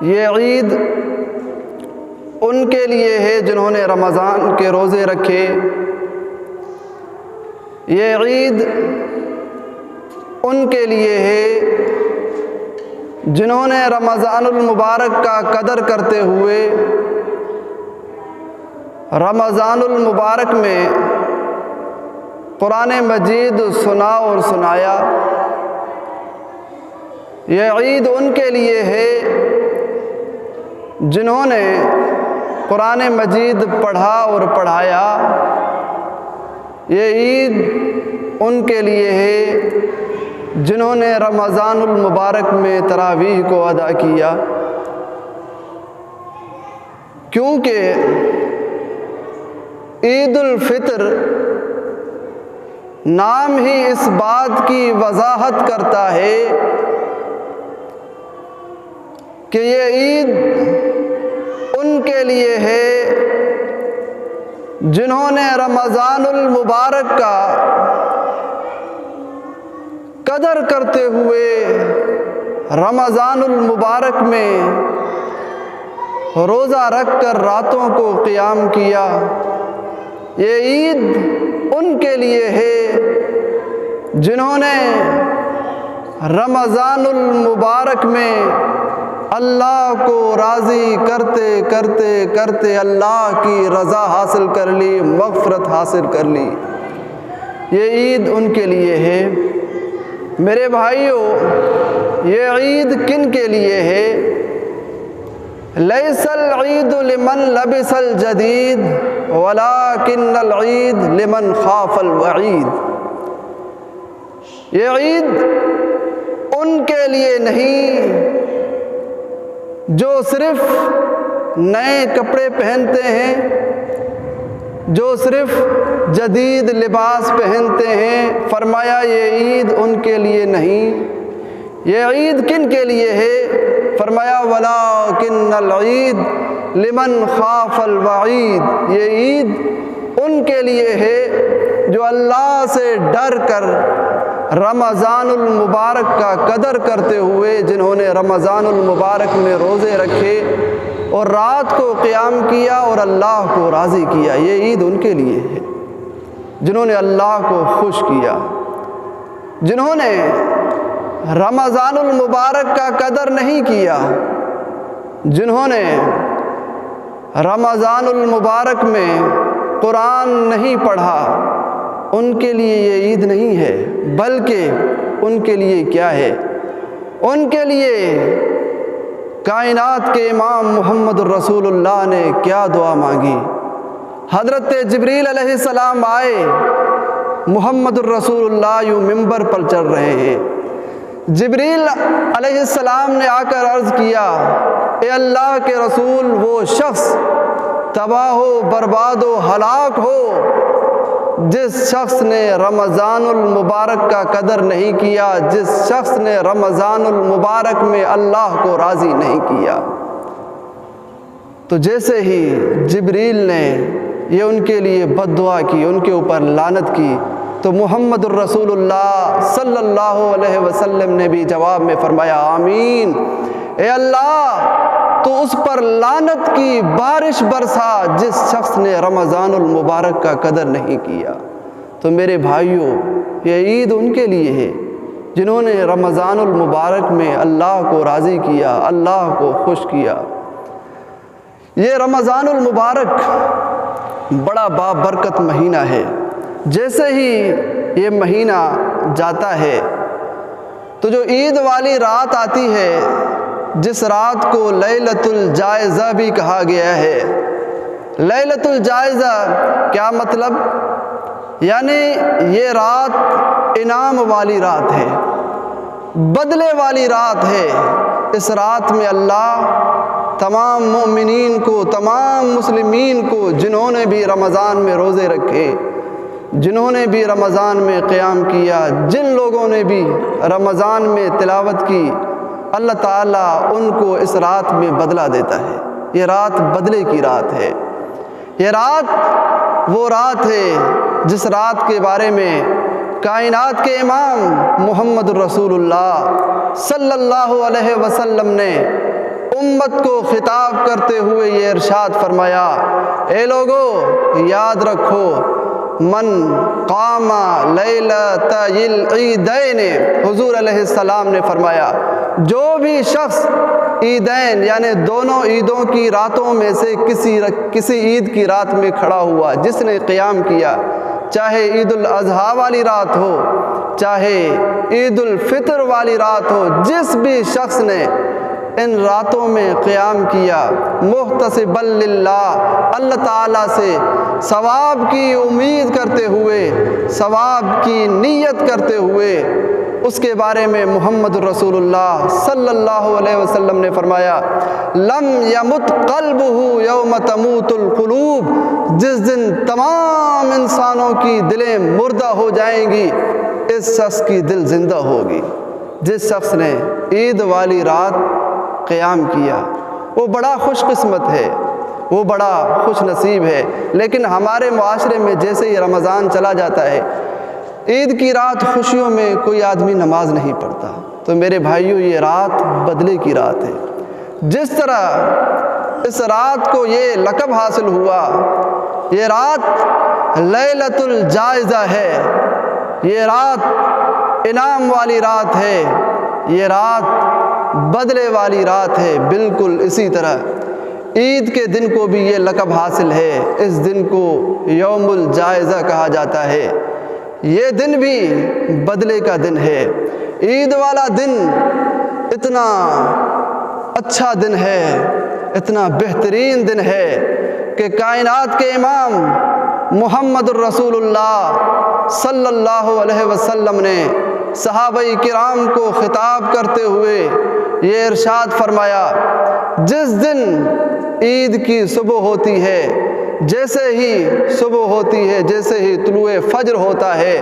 یہ عید ان کے لیے ہے جنہوں نے رمضان کے روزے رکھے، یہ عید ان کے لیے ہے جنہوں نے رمضان المبارک کا قدر کرتے ہوئے رمضان المبارک میں قرآن مجید سنا اور سنایا۔ یہ عید ان کے لیے ہے جنہوں نے قرآن مجید پڑھا اور پڑھایا۔ یہ عید ان کے لیے ہے جنہوں نے رمضان المبارک میں تراویح کو ادا کیا، کیونکہ عید الفطر نام ہی اس بات کی وضاحت کرتا ہے کہ یہ عید ان کے لیے ہے جنہوں نے رمضان المبارک کا قدر کرتے ہوئے رمضان المبارک میں روزہ رکھ کر راتوں کو قیام کیا۔ یہ عید ان کے لیے ہے جنہوں نے رمضان المبارک میں اللہ کو راضی کرتے کرتے کرتے اللہ کی رضا حاصل کر لی، مغفرت حاصل کر لی۔ یہ عید ان کے لیے ہے۔ میرے بھائیوں، یہ عید کن کے لیے ہے؟ لیس العید لمن لبس الجدید ولکن العید لمن خاف الوعید۔ یہ عید ان کے لیے نہیں جو صرف نئے کپڑے پہنتے ہیں، جو صرف جدید لباس پہنتے ہیں۔ فرمایا یہ عید ان کے لیے نہیں۔ یہ عید کن کے لیے ہے؟ فرمایا وَلَٰكِنَّ الْعِيدُ لِمَنْ خَافَ الْوَعِيدُ۔ یہ عید ان کے لیے ہے جو اللہ سے ڈر کر رمضان المبارک کا قدر کرتے ہوئے، جنہوں نے رمضان المبارک میں روزے رکھے اور رات کو قیام کیا اور اللہ کو راضی کیا۔ یہ عید ان کے لیے ہے جنہوں نے اللہ کو خوش کیا، جنہوں نے رمضان المبارک کا قدر نہیں کیا، جنہوں نے رمضان المبارک میں قرآن نہیں پڑھا، ان کے لیے یہ عید نہیں ہے، بلکہ ان کے لیے کیا ہے؟ ان کے لیے کائنات کے امام محمد الرسول اللہ نے کیا دعا مانگی؟ حضرت جبریل علیہ السلام آئے، محمد الرسول اللہ یوں ممبر پر چڑھ رہے ہیں۔ جبریل علیہ السلام نے آ کر عرض کیا، اے اللہ کے رسول، وہ شخص تباہ و برباد و ہلاک ہو جس شخص نے رمضان المبارک کا قدر نہیں کیا، جس شخص نے رمضان المبارک میں اللہ کو راضی نہیں کیا۔ تو جیسے ہی جبریل نے یہ ان کے لیے بد دعا کی، ان کے اوپر لعنت کی، تو محمد الرسول اللہ صلی اللہ علیہ وسلم نے بھی جواب میں فرمایا آمین۔ اے اللہ، تو اس پر لعنت کی بارش برسا جس شخص نے رمضان المبارک کا قدر نہیں کیا۔ تو میرے بھائیوں، یہ عید ان کے لیے ہے جنہوں نے رمضان المبارک میں اللہ کو راضی کیا، اللہ کو خوش کیا۔ یہ رمضان المبارک بڑا بابرکت مہینہ ہے۔ جیسے ہی یہ مہینہ جاتا ہے تو جو عید والی رات آتی ہے، جس رات کو لیلۃ الجائزہ بھی کہا گیا ہے۔ لیلۃ الجائزہ کیا مطلب؟ یعنی یہ رات انعام والی رات ہے، بدلے والی رات ہے۔ اس رات میں اللہ تمام مومنین کو، تمام مسلمین کو، جنہوں نے بھی رمضان میں روزے رکھے، جنہوں نے بھی رمضان میں قیام کیا، جن لوگوں نے بھی رمضان میں تلاوت کی، اللہ تعالیٰ ان کو اس رات میں بدلہ دیتا ہے۔ یہ رات بدلے کی رات ہے۔ یہ رات وہ رات ہے جس رات کے بارے میں کائنات کے امام محمد الرسول اللہ صلی اللہ علیہ وسلم نے امت کو خطاب کرتے ہوئے یہ ارشاد فرمایا، اے لوگو یاد رکھو، من قام لیلۃ العیدین، حضور علیہ السلام نے فرمایا جو بھی شخص عیدین یعنی دونوں عیدوں کی راتوں میں سے کسی عید کی رات میں کھڑا ہوا، جس نے قیام کیا، چاہے عید الاضحیٰ والی رات ہو، چاہے عید الفطر والی رات ہو، جس بھی شخص نے ان راتوں میں قیام کیا محتسبا للہ، اللہ تعالیٰ سے ثواب کی امید کرتے ہوئے، ثواب کی نیت کرتے ہوئے، اس کے بارے میں محمد الرسول اللہ صلی اللہ علیہ وسلم نے فرمایا، لم یمت قلبہ یوم تموت القلوب، جس دن تمام انسانوں کی دلیں مردہ ہو جائیں گی، اس شخص کی دل زندہ ہوگی۔ جس شخص نے عید والی رات قیام کیا وہ بڑا خوش قسمت ہے، وہ بڑا خوش نصیب ہے۔ لیکن ہمارے معاشرے میں جیسے ہی رمضان چلا جاتا ہے، عید کی رات خوشیوں میں کوئی آدمی نماز نہیں پڑھتا۔ تو میرے بھائیوں، یہ رات بدلے کی رات ہے۔ جس طرح اس رات کو یہ لقب حاصل ہوا، یہ رات لیلۃ الجائزہ ہے، یہ رات انعام والی رات ہے، یہ رات بدلے والی رات ہے، بالکل اسی طرح عید کے دن کو بھی یہ لقب حاصل ہے۔ اس دن کو یوم الجائزہ کہا جاتا ہے، یہ دن بھی بدلے کا دن ہے۔ عید والا دن اتنا اچھا دن ہے، اتنا بہترین دن ہے کہ کائنات کے امام محمد الرسول اللہ صلی اللہ علیہ وسلم نے صحابہ کرام کو خطاب کرتے ہوئے یہ ارشاد فرمایا، جس دن عید کی صبح ہوتی ہے، جیسے ہی صبح ہوتی ہے، جیسے ہی طلوع فجر ہوتا ہے،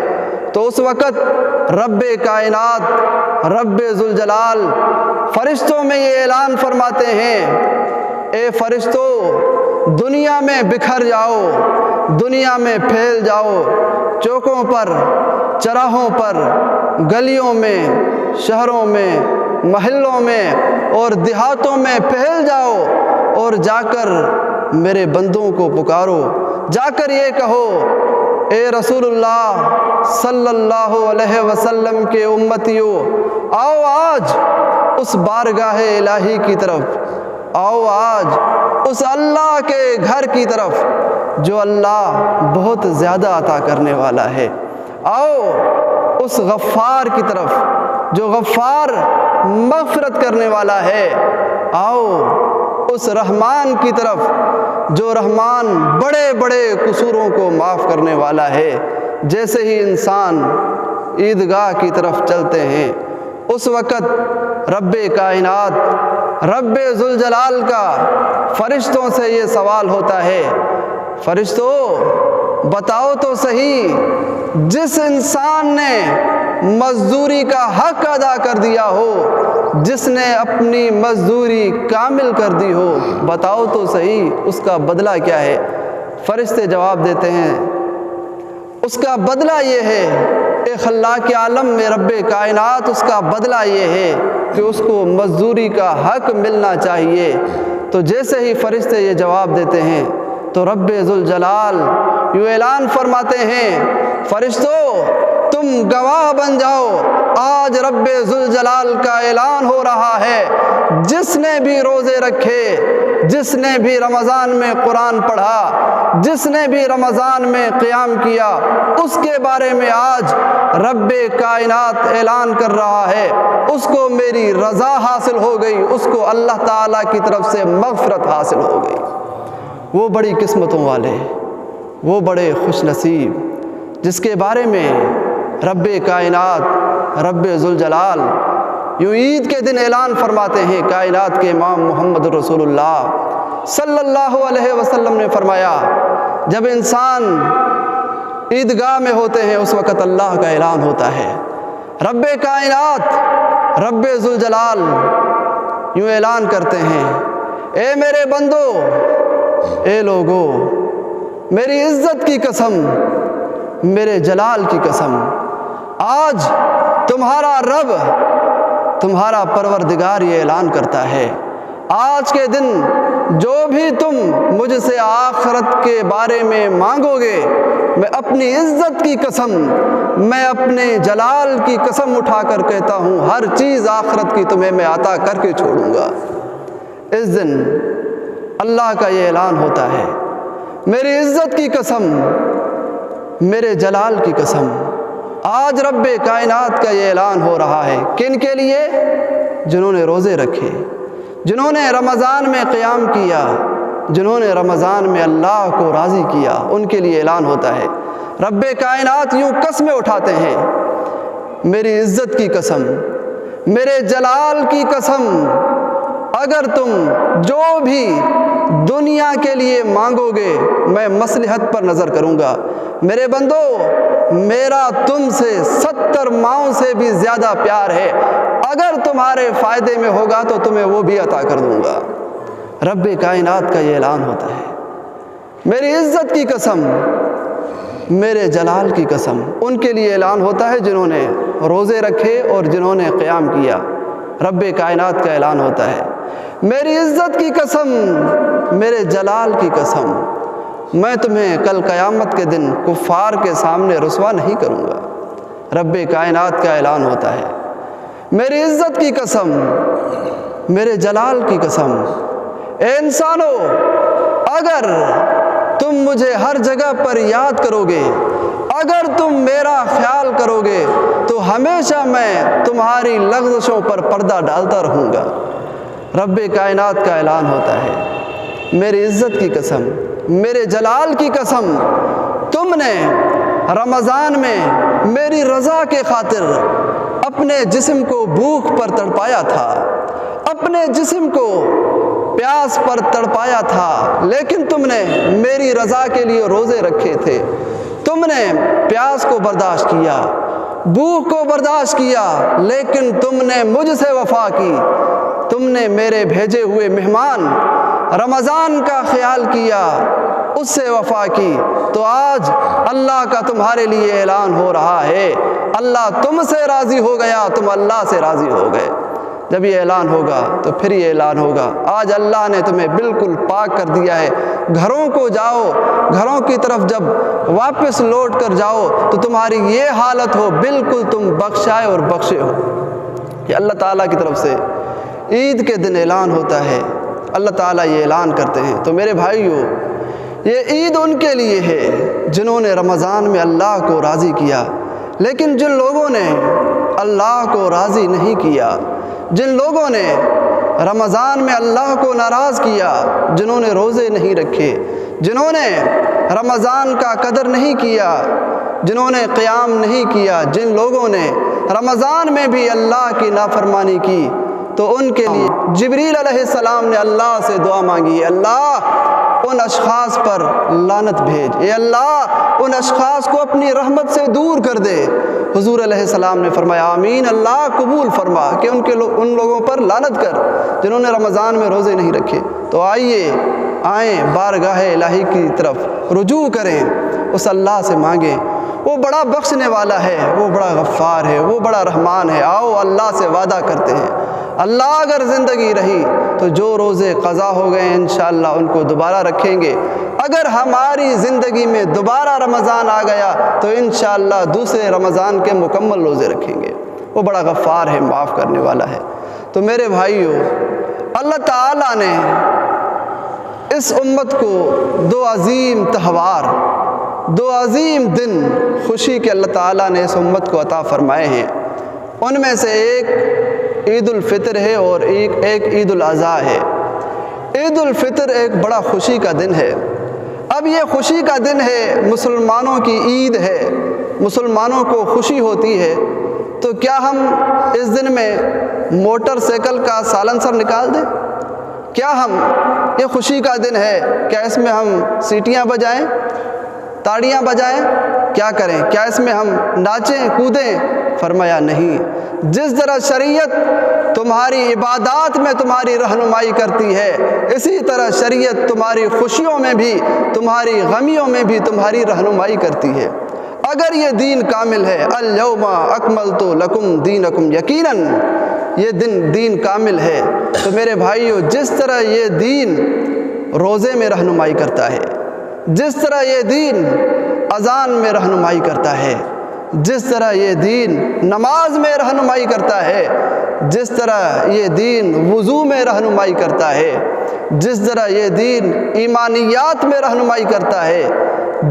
تو اس وقت رب کائنات، رب ذوالجلال فرشتوں میں یہ اعلان فرماتے ہیں، اے فرشتوں دنیا میں بکھر جاؤ، دنیا میں پھیل جاؤ، چوکوں پر، چراہوں پر، گلیوں میں، شہروں میں، محلوں میں اور دیہاتوں میں پھیل جاؤ، اور جا کر میرے بندوں کو پکارو، جا کر یہ کہو، اے رسول اللہ صلی اللہ علیہ وسلم کے امتیوں، آؤ آج اس بارگاہ الہی کی طرف، آؤ آج اس اللہ کے گھر کی طرف جو اللہ بہت زیادہ عطا کرنے والا ہے، آؤ اس غفار کی طرف جو غفار مغفرت کرنے والا ہے، آؤ اس رحمان کی طرف جو رحمان بڑے بڑے قصوروں کو معاف کرنے والا ہے۔ جیسے ہی انسان عیدگاہ کی طرف چلتے ہیں، اس وقت رب کائنات، رب ذوالجلال کا فرشتوں سے یہ سوال ہوتا ہے، فرشتوں بتاؤ تو صحیح، جس انسان نے مزدوری کا حق ادا کر دیا ہو، جس نے اپنی مزدوری کامل کر دی ہو، بتاؤ تو صحیح اس کا بدلہ کیا ہے؟ فرشتے جواب دیتے ہیں، اس کا بدلہ یہ ہے، اے خلاق عالم میں رب کائنات، اس کا بدلہ یہ ہے کہ اس کو مزدوری کا حق ملنا چاہیے۔ تو جیسے ہی فرشتے یہ جواب دیتے ہیں تو رب ذوالجلال یوں اعلان فرماتے ہیں، فرشتوں تم گواہ بن جاؤ، آج رب ذوالجلال کا اعلان ہو رہا ہے، جس نے بھی روزے رکھے، جس نے بھی رمضان میں قرآن پڑھا، جس نے بھی رمضان میں قیام کیا، اس کے بارے میں آج رب کائنات اعلان کر رہا ہے، اس کو میری رضا حاصل ہو گئی، اس کو اللہ تعالیٰ کی طرف سے مغفرت حاصل ہو گئی۔ وہ بڑی قسمتوں والے، وہ بڑے خوش نصیب جس کے بارے میں رب کائنات، رب ذوالجلال یوں عید کے دن اعلان فرماتے ہیں۔ کائنات کے امام محمد رسول اللہ صلی اللہ علیہ وسلم نے فرمایا، جب انسان عیدگاہ میں ہوتے ہیں اس وقت اللہ کا اعلان ہوتا ہے، رب کائنات، رب ذوالجلال یوں اعلان کرتے ہیں، اے میرے بندو، اے لوگو، میری عزت کی قسم، میرے جلال کی قسم، آج تمہارا رب، تمہارا پروردگار یہ اعلان کرتا ہے، آج کے دن جو بھی تم مجھ سے آخرت کے بارے میں مانگو گے، میں اپنی عزت کی قسم، میں اپنے جلال کی قسم اٹھا کر کہتا ہوں، ہر چیز آخرت کی تمہیں میں عطا کر کے چھوڑوں گا۔ اس دن اللہ کا یہ اعلان ہوتا ہے، میری عزت کی قسم، میرے جلال کی قسم، آج رب کائنات کا یہ اعلان ہو رہا ہے۔ کن کے لیے؟ جنہوں نے روزے رکھے، جنہوں نے رمضان میں قیام کیا، جنہوں نے رمضان میں اللہ کو راضی کیا، ان کے لیے اعلان ہوتا ہے۔ رب کائنات یوں قسمیں اٹھاتے ہیں، میری عزت کی قسم، میرے جلال کی قسم، اگر تم جو بھی دنیا کے لیے مانگو گے میں مصلحت پر نظر کروں گا۔ میرے بندو، میرا تم سے 70 ماؤں سے بھی زیادہ پیار ہے، اگر تمہارے فائدے میں ہوگا تو تمہیں وہ بھی عطا کر دوں گا۔ رب کائنات کا یہ اعلان ہوتا ہے، میری عزت کی قسم، میرے جلال کی قسم، ان کے لیے اعلان ہوتا ہے جنہوں نے روزے رکھے اور جنہوں نے قیام کیا۔ رب کائنات کا اعلان ہوتا ہے، میری عزت کی قسم، میرے جلال کی قسم، میں تمہیں کل قیامت کے دن کفار کے سامنے رسوا نہیں کروں گا۔ رب کائنات کا اعلان ہوتا ہے، میری عزت کی قسم، میرے جلال کی قسم، اے انسانو، اگر تم مجھے ہر جگہ پر یاد کرو گے، اگر تم میرا خیال کرو گے تو ہمیشہ میں تمہاری لغزشوں پر پردہ ڈالتا رہوں گا۔ رب کائنات کا اعلان ہوتا ہے، میری عزت کی قسم، میرے جلال کی قسم، تم نے رمضان میں میری رضا کے خاطر اپنے جسم کو بھوک پر تڑپایا تھا، اپنے جسم کو پیاس پر تڑپایا تھا، لیکن تم نے میری رضا کے لیے روزے رکھے تھے، تم نے پیاس کو برداشت کیا، بھوک کو برداشت کیا، لیکن تم نے مجھ سے وفا کی، تم نے میرے بھیجے ہوئے مہمان رمضان کا خیال کیا، اس سے وفا کی، تو آج اللہ کا تمہارے لیے اعلان ہو رہا ہے، اللہ تم سے راضی ہو گیا، تم اللہ سے راضی ہو گئے۔ جب یہ اعلان ہوگا تو پھر یہ اعلان ہوگا، آج اللہ نے تمہیں بالکل پاک کر دیا ہے، گھروں کو جاؤ، گھروں کی طرف جب واپس لوٹ کر جاؤ تو تمہاری یہ حالت ہو بالکل تم بخشائے اور بخشے ہو۔ یہ اللہ تعالیٰ کی طرف سے عید کے دن اعلان ہوتا ہے، اللہ تعالیٰ یہ اعلان کرتے ہیں۔ تو میرے بھائیو، یہ عید ان کے لیے ہے جنہوں نے رمضان میں اللہ کو راضی کیا، لیکن جن لوگوں نے اللہ کو راضی نہیں کیا، جن لوگوں نے رمضان میں اللہ کو ناراض کیا، جنہوں نے روزے نہیں رکھے، جنہوں نے رمضان کا قدر نہیں کیا، جنہوں نے قیام نہیں کیا، جن لوگوں نے رمضان میں بھی اللہ کی نافرمانی کی، تو ان کے لیے جبریل علیہ السلام نے اللہ سے دعا مانگی، اللہ ان اشخاص پر لعنت بھیج، اے اللہ ان اشخاص کو اپنی رحمت سے دور کر دے۔ حضور علیہ السلام نے فرمایا آمین، اللہ قبول فرما کہ ان لوگوں پر لعنت کر جنہوں نے رمضان میں روزے نہیں رکھے۔ تو آئیں بارگاہ الہی کی طرف رجوع کریں، اس اللہ سے مانگیں، وہ بڑا بخشنے والا ہے، وہ بڑا غفار ہے، وہ بڑا رحمان ہے۔ آؤ اللہ سے وعدہ کرتے ہیں، اللہ اگر زندگی رہی تو جو روزے قضا ہو گئے انشاءاللہ ان کو دوبارہ رکھیں گے، اگر ہماری زندگی میں دوبارہ رمضان آ گیا تو انشاءاللہ دوسرے رمضان کے مکمل روزے رکھیں گے، وہ بڑا غفار ہے، معاف کرنے والا ہے۔ تو میرے بھائیو، اللہ تعالیٰ نے اس امت کو دو عظیم تہوار، دو عظیم دن خوشی کے اللہ تعالیٰ نے اس امت کو عطا فرمائے ہیں۔ ان میں سے ایک عید الفطر ہے اور ایک عید الاضحیٰ ہے۔ عید الفطر ایک بڑا خوشی کا دن ہے۔ اب یہ خوشی کا دن ہے، مسلمانوں کی عید ہے، مسلمانوں کو خوشی ہوتی ہے، تو کیا ہم اس دن میں موٹر سائیکل کا سائلنسر نکال دیں؟ کیا ہم یہ خوشی کا دن ہے، کیا اس میں ہم سیٹیاں بجائیں، تاڑیاں بجائیں، کیا کریں؟ کیا اس میں ہم ناچیں کودیں؟ فرمایا نہیں۔ جس طرح شریعت تمہاری عبادات میں تمہاری رہنمائی کرتی ہے، اسی طرح شریعت تمہاری خوشیوں میں بھی، تمہاری غمیوں میں بھی تمہاری رہنمائی کرتی ہے۔ اگر یہ دین کامل ہے، الیوم اکملت لکم دینکم، یقیناً یہ دین کامل ہے۔ تو میرے بھائیو، جس طرح یہ دین روزے میں رہنمائی کرتا ہے، جس طرح یہ دین اذان میں رہنمائی کرتا ہے، جس طرح یہ دین نماز میں رہنمائی کرتا ہے، جس طرح یہ دین وضو میں رہنمائی کرتا ہے، جس طرح یہ دین ایمانیات میں رہنمائی کرتا ہے،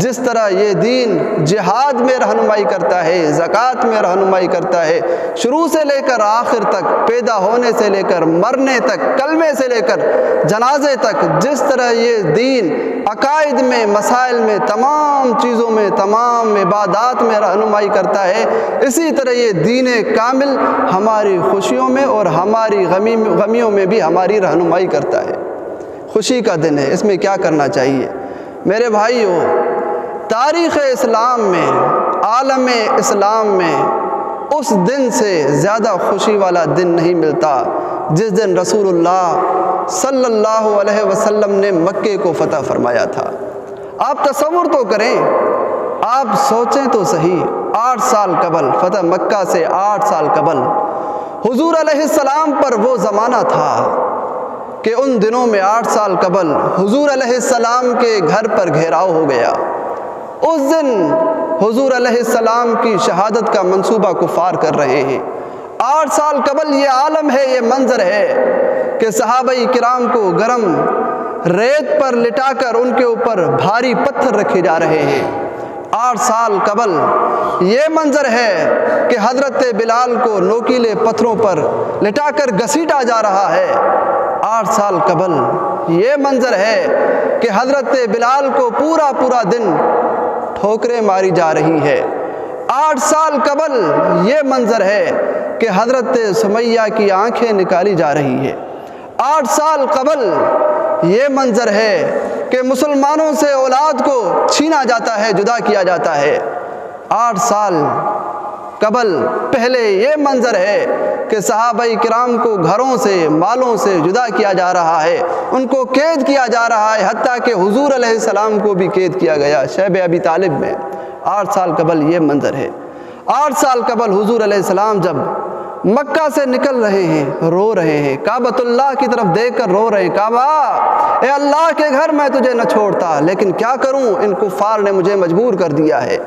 جس طرح یہ دین جہاد میں رہنمائی کرتا ہے، زکوٰۃ میں رہنمائی کرتا ہے، شروع سے لے کر آخر تک، پیدا ہونے سے لے کر مرنے تک، کلمے سے لے کر جنازے تک، جس طرح یہ دین عقائد میں، مسائل میں، تمام چیزوں میں، تمام عبادات میں رہنمائی کرتا ہے، اسی طرح یہ دین کامل ہماری خوشیوں میں اور ہماری غمیوں میں بھی ہماری رہنمائی کرتا ہے۔ خوشی کا دن ہے، اس میں کیا کرنا چاہیے؟ میرے بھائیو، تاریخ اسلام میں، عالم اسلام میں اس دن سے زیادہ خوشی والا دن نہیں ملتا جس دن رسول اللہ صلی اللہ علیہ وسلم نے مکے کو فتح فرمایا تھا۔ آپ تصور تو کریں، آپ سوچیں تو صحیح، 8 سال قبل، فتح مکہ سے 8 سال قبل حضور علیہ السلام پر وہ زمانہ تھا کہ ان دنوں میں 8 سال قبل حضور علیہ السلام کے گھر پر گھیراؤ ہو گیا۔ اس دن حضور علیہ السلام کی شہادت کا منصوبہ کفار کر رہے ہیں۔ 8 سال قبل یہ عالم ہے، یہ منظر ہے کہ صحابہ کرام کو گرم ریت پر لٹا کر ان کے اوپر بھاری پتھر رکھے جا رہے ہیں۔ 8 سال قبل یہ منظر ہے کہ حضرت بلال کو نوکیلے پتھروں پر لٹا کر گھسیٹا جا رہا ہے۔ 8 سال قبل یہ منظر ہے کہ حضرت بلال کو پورا دن ٹھوکریں ماری جا رہی ہے۔ 8 سال قبل یہ منظر ہے کہ حضرت سمیہ کی آنکھیں نکالی جا رہی ہے۔ 8 سال قبل یہ منظر ہے کہ مسلمانوں سے اولاد کو چھینا جاتا ہے، جدا کیا جاتا ہے۔ 8 سال قبل پہلے یہ منظر ہے کہ صحابہ کرام کو گھروں سے، مالوں سے جدا کیا جا رہا ہے، ان کو قید کیا جا رہا ہے، حتیٰ کہ حضور علیہ السلام کو بھی قید کیا گیا شیب ابی طالب میں۔ 8 سال قبل یہ منظر ہے۔ 8 سال قبل حضور علیہ السلام جب مکہ سے نکل رہے ہیں، رو رہے ہیں، کعبۃ اللہ کی طرف دیکھ کر رو رہے ہیں، کعبہ اے اللہ کے گھر میں تجھے نہ چھوڑتا، لیکن کیا کروں، ان کفار نے مجھے مجبور کر دیا ہے۔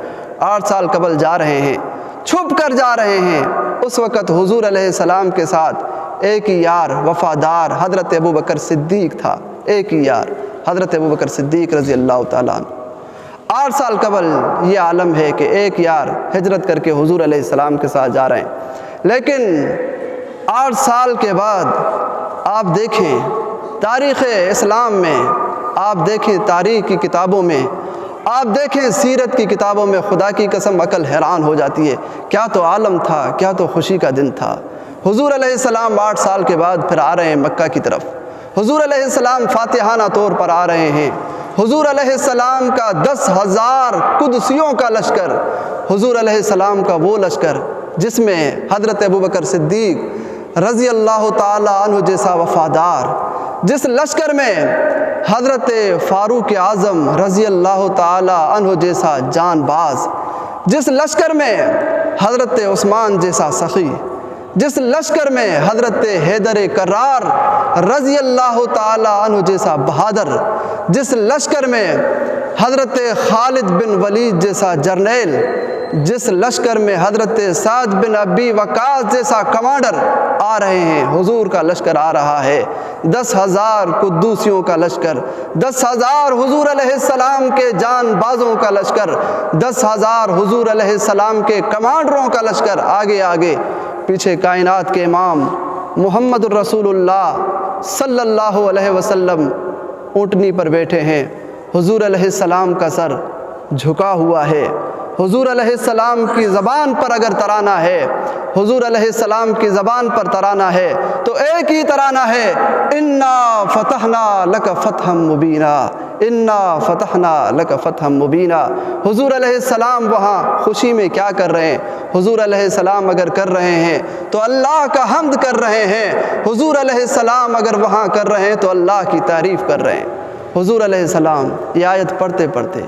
8 سال قبل جا رہے ہیں، چھپ کر جا رہے ہیں۔ اس وقت حضور علیہ السلام کے ساتھ ایک ہی یار وفادار حضرت ابوبکر صدیق تھا، ایک ہی یار حضرت ابوبکر صدیق رضی اللہ تعالیٰ عنہ۔ 8 سال قبل یہ عالم ہے کہ ایک یار ہجرت کر کے حضور علیہ السلام کے ساتھ جا رہے ہیں، لیکن 8 سال کے بعد آپ دیکھیں تاریخ اسلام میں، آپ دیکھیں تاریخ کی کتابوں میں، آپ دیکھیں سیرت کی کتابوں میں، خدا کی قسم عقل حیران ہو جاتی ہے۔ کیا تو عالم تھا، کیا تو خوشی کا دن تھا۔ حضور علیہ السلام 8 سال کے بعد پھر آ رہے ہیں مکہ کی طرف۔ حضور علیہ السلام فاتحانہ طور پر آ رہے ہیں۔ حضور علیہ السلام کا 10,000 قدسیوں کا لشکر، حضور علیہ السلام کا وہ لشکر جس میں حضرت ابوبکر صدیق رضی اللہ تعالیٰ عنہ جیسا وفادار، جس لشکر میں حضرت فاروق اعظم رضی اللہ تعالیٰ عنہ جیسا جان باز، جس لشکر میں حضرت عثمان جیسا سخی، جس لشکر میں حضرت حیدر کرار رضی اللہ تعالیٰ عنہ جیسا بہادر، جس لشکر میں حضرت خالد بن ولید جیسا جرنیل، جس لشکر میں حضرت سعد بن ابی وقاص جیسا کمانڈر آ رہے ہیں، حضور کا لشکر آ رہا ہے۔ 10,000 قدوسیوں کا لشکر، 10,000 حضور علیہ السلام کے جان بازوں کا لشکر، 10,000 حضور علیہ السلام کے کمانڈروں کا لشکر، آگے آگے پیچھے کائنات کے امام محمد الرسول اللہ صلی اللہ علیہ وسلم اونٹنی پر بیٹھے ہیں۔ حضور علیہ السلام کا سر جھکا ہوا ہے۔ حضور علیہ السلام کی زبان پر اگر ترانہ ہے، حضور علیہ السلام کی زبان پر ترانہ ہے تو ایک ہی ترانہ ہے، انا فتحنا لک فتحا مبینا، انا فتحنا لک فتحا مبینا۔ حضور علیہ السلام وہاں خوشی میں کیا کر رہے ہیں؟ حضور علیہ السلام اگر کر رہے ہیں تو اللہ کا حمد کر رہے ہیں۔ حضور علیہ السلام اگر وہاں کر رہے ہیں تو اللہ کی تعریف کر رہے ہیں۔ حضور علیہ السلام یہ آیت پڑھتے پڑھتے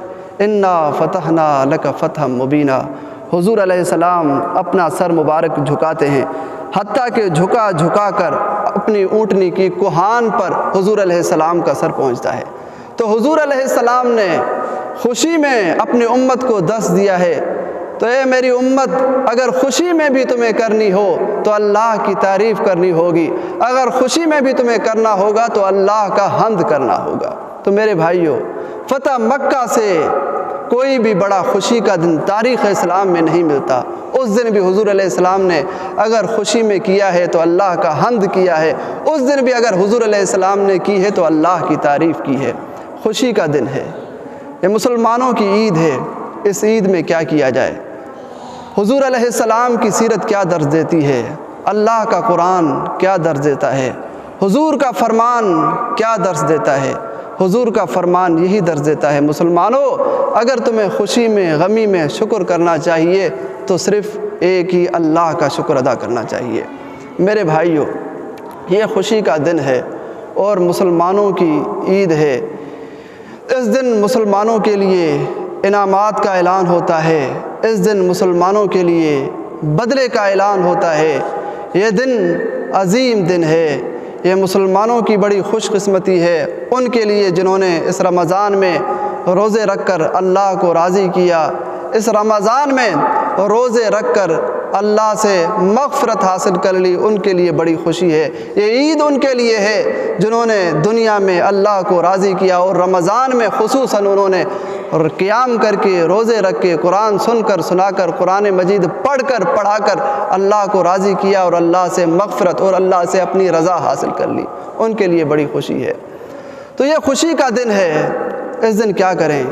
انا فتحنا لک فتحا مبینا، حضور علیہ السلام اپنا سر مبارک جھکاتے ہیں۔ حتیٰ کہ جھکا جھکا کر اپنی اونٹنی کی کوہان پر حضور علیہ السلام کا سر پہنچتا ہے۔ تو حضور علیہ السلام نے خوشی میں اپنی امت کو دس دیا ہے، تو اے میری امت، اگر خوشی میں بھی تمہیں کرنی ہو تو اللہ کی تعریف کرنی ہوگی، اگر خوشی میں بھی تمہیں کرنا ہوگا تو اللہ کا حمد کرنا ہوگا۔ تو میرے بھائیوں، فتح مکہ سے کوئی بھی بڑا خوشی کا دن تاریخ اسلام میں نہیں ملتا۔ اس دن بھی حضور علیہ السلام نے اگر خوشی میں کیا ہے تو اللہ کا حمد کیا ہے، اس دن بھی اگر حضور علیہ السلام نے کی ہے تو اللہ کی تعریف کی ہے۔ خوشی کا دن ہے، یہ مسلمانوں کی عید ہے۔ اس عید میں کیا کیا جائے؟ حضور علیہ السلام کی سیرت کیا درس دیتی ہے؟ اللہ کا قرآن کیا درس دیتا ہے؟ حضور کا فرمان کیا درس دیتا ہے؟ حضور کا فرمان یہی درس دیتا ہے، مسلمانوں، اگر تمہیں خوشی میں غمی میں شکر کرنا چاہیے تو صرف ایک ہی اللہ کا شکر ادا کرنا چاہیے۔ میرے بھائیوں، یہ خوشی کا دن ہے اور مسلمانوں کی عید ہے۔ اس دن مسلمانوں کے لیے انعامات کا اعلان ہوتا ہے، اس دن مسلمانوں کے لیے بدلے کا اعلان ہوتا ہے۔ یہ دن عظیم دن ہے، یہ مسلمانوں کی بڑی خوش قسمتی ہے، ان کے لیے جنہوں نے اس رمضان میں روزے رکھ کر اللہ کو راضی کیا، اس رمضان میں روزے رکھ کر اللہ سے مغفرت حاصل کر لی، ان کے لیے بڑی خوشی ہے۔ یہ عید ان کے لیے ہے جنہوں نے دنیا میں اللہ کو راضی کیا اور رمضان میں خصوصاً انہوں نے قیام کر کے، روزے رکھ کے، قرآن سن کر سنا کر، قرآن مجید پڑھ کر پڑھا کر اللہ کو راضی کیا اور اللہ سے مغفرت اور اللہ سے اپنی رضا حاصل کر لی، ان کے لیے بڑی خوشی ہے۔ تو یہ خوشی کا دن ہے۔ اس دن کیا کریں؟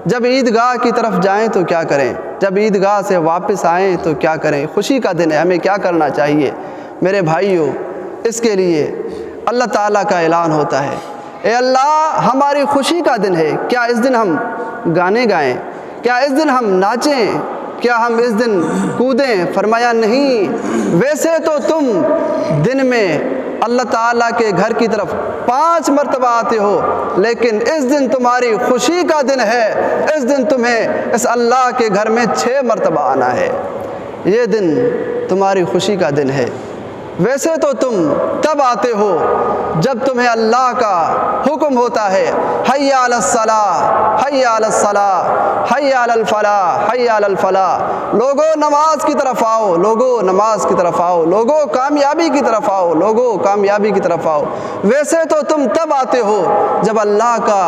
جب عیدگاہ کی طرف جائیں تو کیا کریں؟ جب عیدگاہ سے واپس آئیں تو کیا کریں؟ خوشی کا دن ہے، ہمیں کیا کرنا چاہیے؟ میرے بھائیوں، اس کے لیے اللہ تعالیٰ کا اعلان ہوتا ہے، اے اللہ، ہماری خوشی کا دن ہے، کیا اس دن ہم گانے گائیں؟ کیا اس دن ہم ناچیں؟ کیا ہم اس دن کودیں؟ فرمایا نہیں، ویسے تو تم دن میں اللہ تعالیٰ کے گھر کی طرف 5 مرتبہ آتے ہو، لیکن اس دن تمہاری خوشی کا دن ہے، اس دن تمہیں اس اللہ کے گھر میں 6 مرتبہ آنا ہے۔ یہ دن تمہاری خوشی کا دن ہے۔ ویسے تو تم تب آتے ہو جب تمہیں اللہ کا حکم ہوتا ہے، حی علی الصلاۃ، حی علی الصلاۃ، حی علی الفلاح، حی علی الفلاح، لوگو نماز کی طرف آؤ، لوگو نماز کی طرف آؤ، لوگو کامیابی کی طرف آؤ، لوگو کامیابی کی طرف آؤ۔ ویسے تو تم تب آتے ہو جب اللہ کا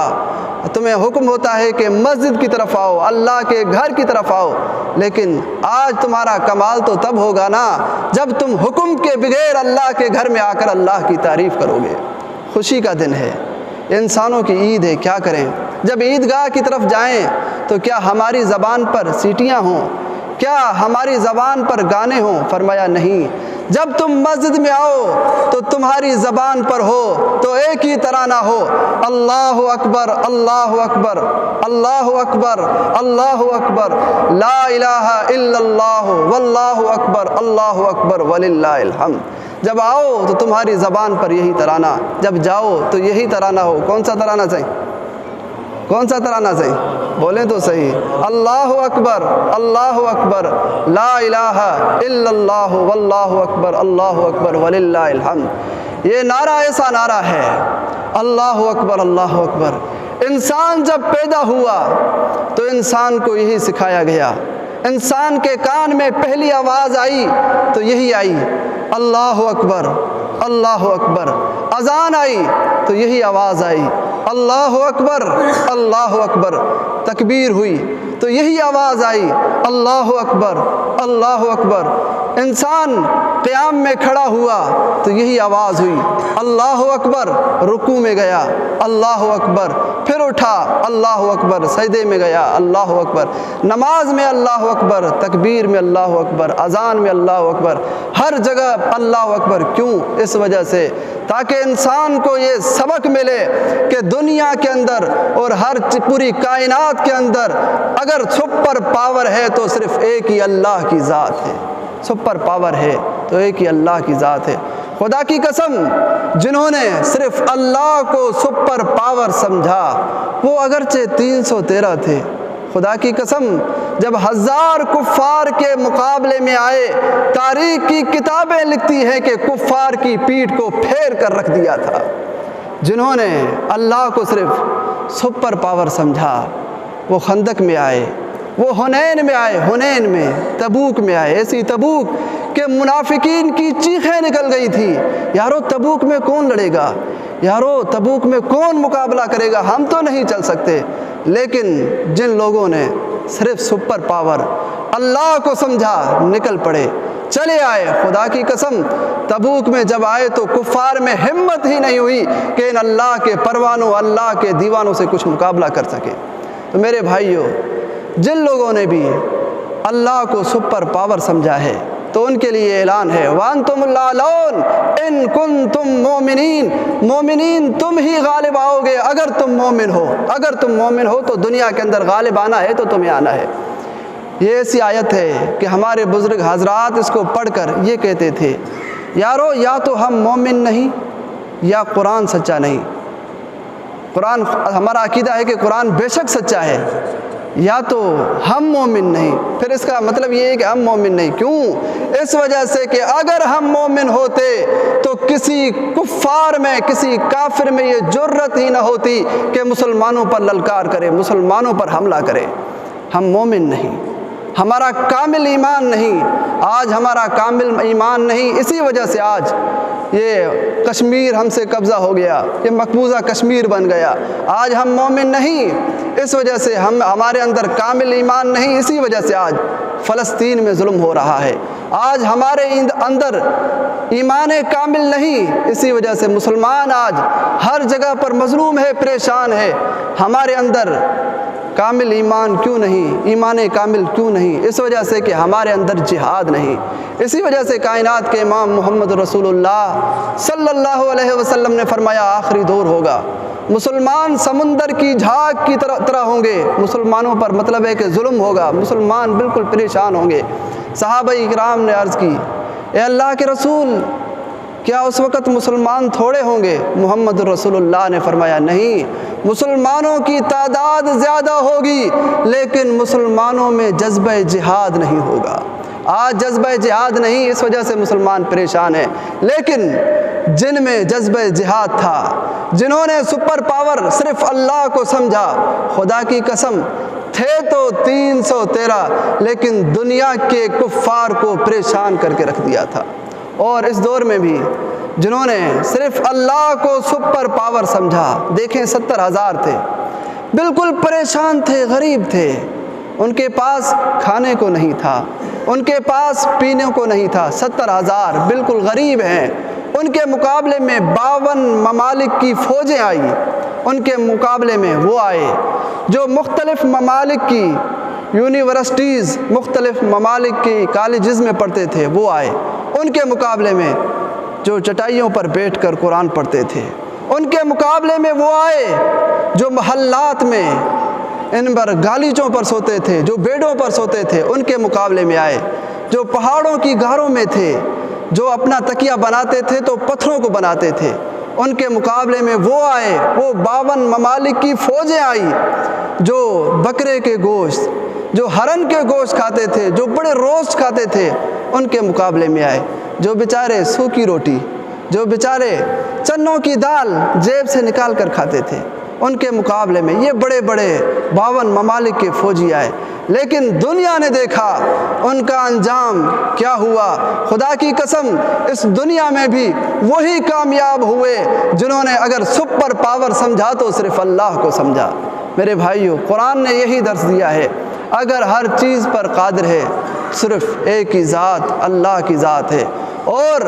تمہیں حکم ہوتا ہے کہ مسجد کی طرف آؤ، اللہ کے گھر کی طرف آؤ، لیکن آج تمہارا کمال تو تب ہوگا نا جب تم حکم کے بغیر اللہ کے گھر میں آ کر اللہ کی تعریف کرو گے۔ خوشی کا دن ہے، انسانوں کی عید ہے، کیا کریں؟ جب عیدگاہ کی طرف جائیں تو کیا ہماری زبان پر سیٹیاں ہوں؟ کیا ہماری زبان پر گانے ہوں؟ فرمایا نہیں، جب تم مسجد میں آؤ تو تمہاری زبان پر ہو تو ایک ہی ترانہ ہو، اللہ اکبر، اللہ اکبر، اللہ اکبر، اللہ اکبر، لا الہ الا اللہ، واللہ اکبر، اللہ اکبر وللہ الحمد۔ جب آؤ تو تمہاری زبان پر یہی ترانہ، جب جاؤ تو یہی ترانہ ہو۔ کون سا ترانہ چاہیے؟ کون سا ترانہ چاہیے؟ بولیں تو صحیح، اللہ اکبر، اللہ اکبر، لا الہ الا اللہ، واللہ اکبر، اللہ اکبر وللہ الحمد۔ یہ نعرہ ایسا نعرہ ہے، اللہ اکبر، اللہ اکبر۔ انسان جب پیدا ہوا تو انسان کو یہی سکھایا گیا، انسان کے کان میں پہلی آواز آئی تو یہی آئی، اللہ اکبر، اللہ اکبر۔ اذان آئی تو یہی آواز آئی، اللہ اکبر، اللہ اکبر۔ تکبیر ہوئی تو یہی آواز آئی، اللہ اکبر، اللہ اکبر۔ انسان قیام میں کھڑا ہوا تو یہی آواز ہوئی، اللہ اکبر۔ رکوع میں گیا، اللہ اکبر، پھر اٹھا، اللہ اکبر، سجدے میں گیا، اللہ اکبر، نماز میں اللہ اکبر، تکبیر میں اللہ اکبر، اذان میں اللہ اکبر، ہر جگہ اللہ اکبر۔ کیوں؟ اس وجہ سے تاکہ انسان کو یہ سبق ملے کہ دنیا کے اندر اور ہر پوری کائنات کے اندر اگر سپر پاور ہے تو صرف ایک ہی اللہ کی ذات ہے، سپر پاور ہے تو ایک ہی اللہ کی ذات ہے۔ خدا کی قسم، جنہوں نے صرف اللہ کو سپر پاور سمجھا وہ اگرچہ 313 تھے، خدا کی قسم جب 1000 کفار کے مقابلے میں آئے، تاریخ کی کتابیں لکھتی ہیں کہ کفار کی پیٹھ کو پھیر کر رکھ دیا تھا۔ جنہوں نے اللہ کو صرف سپر پاور سمجھا وہ خندق میں آئے، وہ حنین میں آئے، حنین میں، تبوک میں آئے، ایسی تبوک کہ منافقین کی چیخیں نکل گئی تھی، یارو تبوک میں کون لڑے گا، یارو تبوک میں کون مقابلہ کرے گا، ہم تو نہیں چل سکتے۔ لیکن جن لوگوں نے صرف سپر پاور اللہ کو سمجھا نکل پڑے، چلے آئے۔ خدا کی قسم تبوک میں جب آئے تو کفار میں ہمت ہی نہیں ہوئی کہ ان اللہ کے پروانوں، اللہ کے دیوانوں سے کچھ مقابلہ کر سکے۔ تو میرے بھائیوں، جن لوگوں نے بھی اللہ کو سپر پاور سمجھا ہے تو ان کے لیے اعلان ہے وَأَنْتُمُ الْأَعْلَوْنَ إِن كُنتُم مُؤْمِنِينَ، مومنین تم ہی غالب آؤ گے اگر تم مومن ہو، اگر تم مومن ہو تو دنیا کے اندر غالب آنا ہے تو تمہیں آنا ہے۔ یہ ایسی آیت ہے کہ ہمارے بزرگ حضرات اس کو پڑھ کر یہ کہتے تھے، یارو یا تو ہم مومن نہیں یا قرآن سچا نہیں۔ قرآن، ہمارا عقیدہ ہے کہ قرآن بے شک سچا ہے، یا تو ہم مومن نہیں، پھر اس کا مطلب یہ ہے کہ ہم مومن نہیں۔ کیوں؟ اس وجہ سے کہ اگر ہم مومن ہوتے تو کسی کفار میں، کسی کافر میں یہ جرت ہی نہ ہوتی کہ مسلمانوں پر للکار کرے، مسلمانوں پر حملہ کرے۔ ہم مومن نہیں، ہمارا کامل ایمان نہیں، آج ہمارا کامل ایمان نہیں، اسی وجہ سے آج یہ کشمیر ہم سے قبضہ ہو گیا، یہ مقبوضہ کشمیر بن گیا۔ آج ہم مومن نہیں، اس وجہ سے ہمارے اندر کامل ایمان نہیں، اسی وجہ سے آج فلسطین میں ظلم ہو رہا ہے۔ آج ہمارے اندر ایمان کامل نہیں، اسی وجہ سے مسلمان آج ہر جگہ پر مظلوم ہے، پریشان ہے۔ ہمارے اندر کامل ایمان کیوں نہیں، ایمان کامل کیوں نہیں؟ اس وجہ سے کہ ہمارے اندر جہاد نہیں۔ اسی وجہ سے کائنات کے امام محمد رسول اللہ صلی اللہ علیہ وسلم نے فرمایا آخری دور ہوگا، مسلمان سمندر کی جھاگ کی طرح ہوں گے، مسلمانوں پر مطلب ہے کہ ظلم ہوگا، مسلمان بالکل پریشان ہوں گے۔ صحابہ کرام نے عرض کی اے اللہ کے رسول کیا اس وقت مسلمان تھوڑے ہوں گے؟ محمد رسول اللہ نے فرمایا نہیں، مسلمانوں کی تعداد زیادہ ہوگی لیکن مسلمانوں میں جذبہ جہاد نہیں ہوگا۔ آج جذبہ جہاد نہیں، اس وجہ سے مسلمان پریشان ہیں۔ لیکن جن میں جذبہ جہاد تھا، جنہوں نے سپر پاور صرف اللہ کو سمجھا، خدا کی قسم تھے تو 313 لیکن دنیا کے کفار کو پریشان کر کے رکھ دیا تھا۔ اور اس دور میں بھی جنہوں نے صرف اللہ کو سپر پاور سمجھا، دیکھیں 70,000 تھے، بالکل پریشان تھے، غریب تھے، ان کے پاس کھانے کو نہیں تھا، ان کے پاس پینے کو نہیں تھا، 70,000 بالکل غریب ہیں۔ ان کے مقابلے میں 52 ممالک کی فوجیں آئی، ان کے مقابلے میں وہ آئے جو مختلف ممالک کی یونیورسٹیز، مختلف ممالک کی کالجز میں پڑھتے تھے، وہ آئے۔ ان کے مقابلے میں جو چٹائیوں پر بیٹھ کر قرآن پڑھتے تھے، ان کے مقابلے میں وہ آئے جو محلات میں ان پر گالیچوں پر سوتے تھے، جو بیڑوں پر سوتے تھے، ان کے مقابلے میں آئے جو پہاڑوں کی غاروں میں تھے، جو اپنا تکیہ بناتے تھے تو پتھروں کو بناتے تھے، ان کے مقابلے میں وہ آئے، وہ 52 ممالک کی فوجیں آئی جو بکرے کے گوشت، جو ہرن کے گوشت کھاتے تھے، جو بڑے روسٹ کھاتے تھے، ان کے مقابلے میں آئے جو بیچارے سوکھی روٹی، جو بیچارے چنوں کی دال جیب سے نکال کر کھاتے تھے، ان کے مقابلے میں یہ بڑے بڑے 52 ممالک کے فوجی آئے۔ لیکن دنیا نے دیکھا ان کا انجام کیا ہوا۔ خدا کی قسم اس دنیا میں بھی وہی کامیاب ہوئے جنہوں نے اگر سپر پاور سمجھا تو صرف اللہ کو سمجھا۔ میرے بھائیوں، قرآن نے یہی درس دیا ہے، اگر ہر چیز پر قادر ہے صرف ایک ہی ذات اللہ کی ذات ہے، اور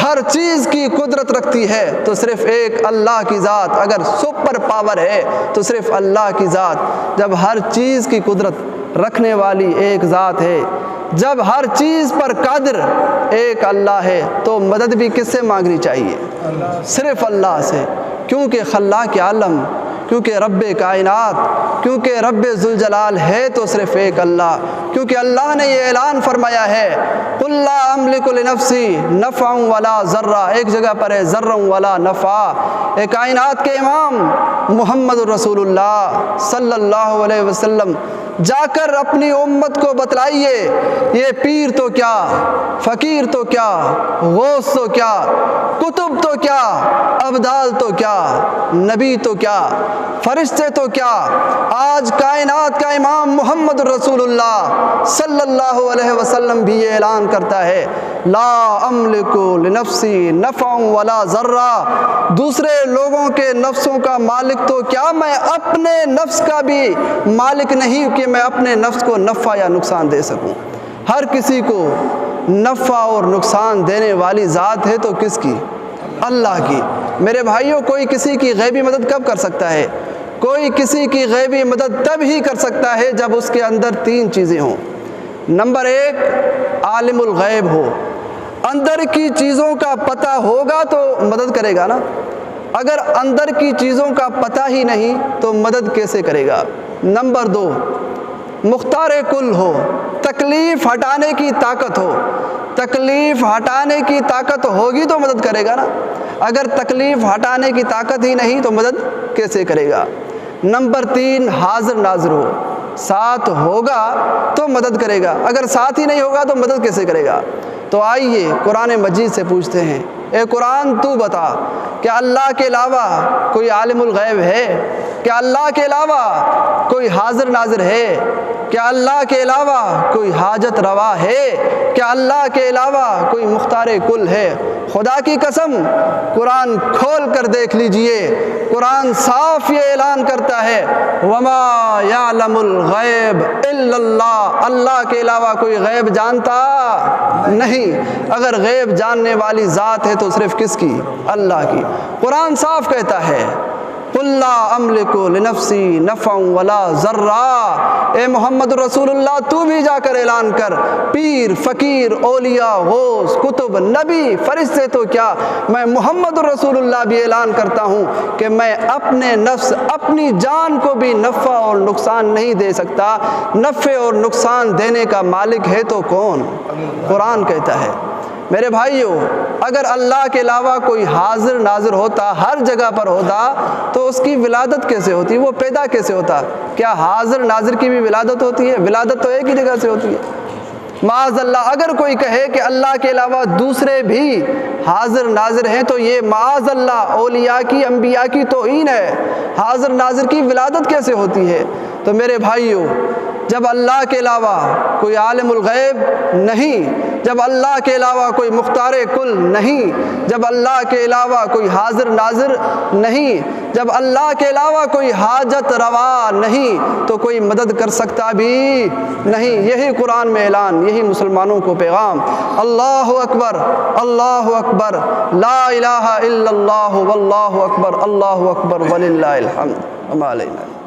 ہر چیز کی قدرت رکھتی ہے تو صرف ایک اللہ کی ذات، اگر سپر پاور ہے تو صرف اللہ کی ذات۔ جب ہر چیز کی قدرت رکھنے والی ایک ذات ہے، جب ہر چیز پر قادر ایک اللہ ہے تو مدد بھی کس سے مانگنی چاہیے؟ صرف اللہ سے، کیونکہ خلاق عالم، کیونکہ رب کائنات، کیونکہ رب ذوالجلال ہے تو صرف ایک اللہ، کیونکہ اللہ نے یہ اعلان فرمایا ہے قُلْ لَا أَمْلِكُ لِنَفْسِي نَفْعًا وَلَا ضَرًّا، ایک جگہ پر ہے ضَرًّا وَلَا نَفْعًا۔ اے کائنات کے امام محمد رسول اللہ صلی اللہ علیہ وسلم جا کر اپنی امت کو بتلائیے یہ پیر تو کیا، فقیر تو کیا، غوث تو کیا، کتب تو کیا، ابدال تو کیا، نبی تو کیا، فرشتے تو کیا، آج کائنات کا امام محمد رسول اللہ صلی اللہ علیہ وسلم بھی یہ اعلان کرتا ہے، لا املک لنفسی نفعا ولا ضرا، دوسرے لوگوں کے نفسوں کا مالک تو کیا، میں اپنے نفس کا بھی مالک نہیں کہ میں اپنے نفس کو نفع یا نقصان دے سکوں۔ ہر کسی کو نفع اور نقصان دینے والی ذات ہے تو کس کی؟ اللہ کی۔ میرے بھائیوں، کوئی کسی کی غیبی مدد کب کر سکتا ہے؟ کوئی کسی کی غیبی مدد تب ہی کر سکتا ہے جب اس کے اندر تین چیزیں ہوں۔ نمبر ایک، عالم الغیب ہو، اندر کی چیزوں کا پتہ ہوگا تو مدد کرے گا نا، اگر اندر کی چیزوں کا پتہ ہی نہیں تو مدد کیسے کرے گا؟ نمبر دو، مختار کل ہو، تکلیف ہٹانے کی طاقت ہو، تکلیف ہٹانے کی طاقت ہوگی تو مدد کرے گا نا، اگر تکلیف ہٹانے کی طاقت ہی نہیں تو مدد کیسے کرے گا؟ نمبر تین، حاضر ناظر ہو، ساتھ ہوگا تو مدد کرے گا، اگر ساتھ ہی نہیں ہوگا تو مدد کیسے کرے گا؟ تو آئیے قرآن مجید سے پوچھتے ہیں، اے قرآن تو بتا، کیا اللہ کے علاوہ کوئی عالم الغیب ہے؟ کیا اللہ کے علاوہ کوئی حاضر ناظر ہے؟ کیا اللہ کے علاوہ کوئی حاجت روا ہے؟ کیا اللہ کے علاوہ کوئی مختار کل ہے؟ خدا کی قسم، قرآن کھول کر دیکھ لیجئے، قرآن صاف یہ اعلان کرتا ہے، وَمَا يَعْلَمُ الْغَيْبَ إِلَّا اللَّهُ، اللہ کے علاوہ کوئی غیب جانتا نہیں، اگر غیب جاننے والی ذات ہے تو صرف کس کی؟ اللہ کی۔ قرآن صاف کہتا ہے، قُلْ لَا أَمْلِكُ لِنَفْسِي نَفْعًا وَلَا ضَرًّا، اے محمد رسول اللہ تو بھی جا کر اعلان کر، پیر، فقیر، اولیاء، غوث، کتب، نبی، فرشتے تو کیا، میں محمد رسول اللہ بھی اعلان کرتا ہوں کہ میں اپنے نفس، اپنی جان کو بھی نفع اور نقصان نہیں دے سکتا، نفع اور نقصان دینے کا مالک ہے تو کون؟ قرآن کہتا ہے۔ میرے بھائیوں، اگر اللہ کے علاوہ کوئی حاضر ناظر ہوتا، ہر جگہ پر ہوتا، تو اس کی ولادت کیسے ہوتی؟ وہ پیدا کیسے ہوتا؟ کیا حاضر ناظر کی بھی ولادت ہوتی ہے؟ ولادت تو ایک ہی جگہ سے ہوتی ہے۔ معاذ اللہ، اگر کوئی کہے کہ اللہ کے علاوہ دوسرے بھی حاضر ناظر ہیں تو یہ معاذ اللہ اولیاء کی، انبیاء کی توہین ہے۔ حاضر ناظر کی ولادت کیسے ہوتی ہے؟ تو میرے بھائیوں، جب اللہ کے علاوہ کوئی عالم الغیب نہیں، جب اللہ کے علاوہ کوئی مختار کل نہیں، جب اللہ کے علاوہ کوئی حاضر ناظر نہیں، جب اللہ کے علاوہ کوئی حاجت روا نہیں، تو کوئی مدد کر سکتا بھی نہیں۔ یہی قرآن میں اعلان، یہی مسلمانوں کو پیغام۔ اللہ اکبر، اللہ اکبر، لا الہ الا اللہ واللہ اکبر، اللہ اکبر وللہ الحمد، وما علینا۔